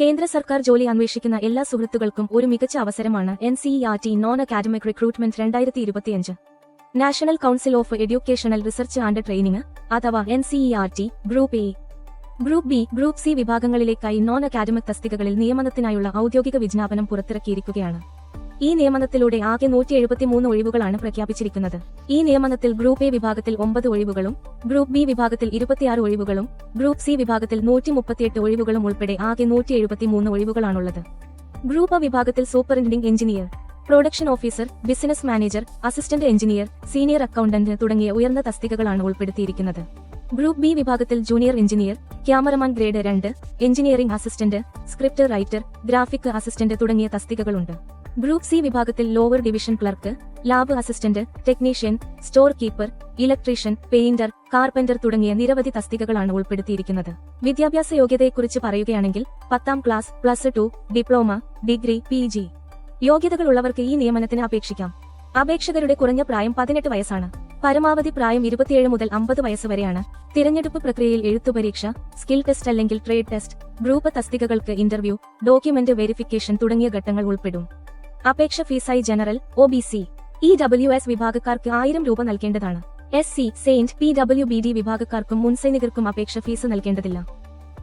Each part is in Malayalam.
കേന്ദ്ര സർക്കാർ ജോലി അന്വേഷിക്കുന്ന എല്ലാ സുഹൃത്തുക്കൾക്കും ഒരു മികച്ച അവസരമാണ് NCERT non academic recruitment 2025. National Council of Educational Research and Training അഥവാ NCERT group A, group B, group C വിഭാഗങ്ങളിലേക്കായി നോൺ അക്കാഡമിക് തസ്തികകളിൽ നിയമനത്തിനായുള്ള ഔദ്യോഗിക വിജ്ഞാപനം പുറത്തിറക്കിയിരിക്കുകയാണ്. ഈ നിയമനത്തിലൂടെ ആകെ 173 ഒഴിവുകളാണ് പ്രഖ്യാപിച്ചിരിക്കുന്നത്. ഈ നിയമനത്തിൽ ഗ്രൂപ്പ് എ വിഭാഗത്തിൽ 9 ഒഴിവുകളും ഗ്രൂപ്പ് ബി വിഭാഗത്തിൽ 26 ഒഴിവുകളും ഗ്രൂപ്പ് സി വിഭാഗത്തിൽ 138 ഒഴിവുകളും ഉൾപ്പെടെ ആകെ 173 ഒഴിവുകളാണുള്ളത്. ഗ്രൂപ്പ് എ വിഭാഗത്തിൽ superintending engineer, production officer, business manager, assistant engineer, senior accountant തുടങ്ങിയ ഉയർന്ന തസ്തികകളാണ് ഉൾപ്പെടുത്തിയിരിക്കുന്നത്. ഗ്രൂപ്പ് ബി വിഭാഗത്തിൽ junior engineer, cameraman grade 2, engineering assistant, script writer, graphic assistant തുടങ്ങിയ തസ്തികകളുണ്ട്. ഗ്രൂപ്പ് സി വിഭാഗത്തിൽ lower division clerk, lab assistant, technician, store keeper, electrician, painter, carpenter തുടങ്ങിയ നിരവധി തസ്തികകളാണ് ഉൾപ്പെടുത്തിയിരിക്കുന്നത്. വിദ്യാഭ്യാസ യോഗ്യതയെക്കുറിച്ച് പറയുകയാണെങ്കിൽ 10ാം ക്ലാസ്, +2, ഡിപ്ലോമ, ഡിഗ്രി, PG യോഗ്യതകളുള്ളവർക്ക് ഈ നിയമനത്തിന് അപേക്ഷിക്കാം. അപേക്ഷകരുടെ കുറഞ്ഞ പ്രായം 18 വയസ്സാണ്. പരമാവധി പ്രായം 27 മുതൽ 50 വയസ്സ് വരെയാണ്. തിരഞ്ഞെടുപ്പ് പ്രക്രിയയിൽ എഴുത്തുപരീക്ഷ, സ്കിൽ ടെസ്റ്റ് അല്ലെങ്കിൽ ട്രേഡ് ടെസ്റ്റ്, ഗ്രൂപ്പ് തസ്തികകൾക്ക് ഇന്റർവ്യൂ, ഡോക്യുമെന്റ് വെരിഫിക്കേഷൻ തുടങ്ങിയ ഘട്ടങ്ങൾ ഉൾപ്പെടും. അപേക്ഷ ഫീസായി ജനറൽ, OBC, EWS വിഭാഗക്കാർക്ക് 1000 രൂപ നൽകേണ്ടതാണ്. SC, സെയിന്റ്, PWBD വിഭാഗക്കാർക്കും മുൻസൈനികർക്കും അപേക്ഷ ഫീസ് നൽകേണ്ടതില്ല.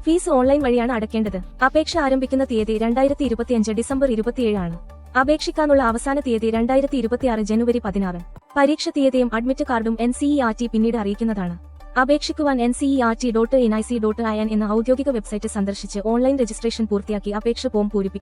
ഫീസ് ഓൺലൈൻ വഴിയാണ് അടയ്ക്കേണ്ടത്. അപേക്ഷ ആരംഭിക്കുന്ന തീയതി 2025 ഡിസംബർ 27 ആണ്. അപേക്ഷിക്കാനുള്ള അവസാന തീയതി 2026 ജനുവരി 16. പരീക്ഷ തീയതിയും അഡ്മിറ്റ് കാർഡും NCERT പിന്നീട് അറിയിക്കുന്നതാണ്. അപേക്ഷിക്കുവാൻ NCERT.nic.in എന്ന ഔദ്യോഗിക വെബ്സൈറ്റ് സന്ദർശിച്ച് ഓൺലൈൻ രജിസ്ട്രേഷൻ പൂർത്തിയാക്കി അപേക്ഷ ഫോം പൂരിപ്പിക്കും.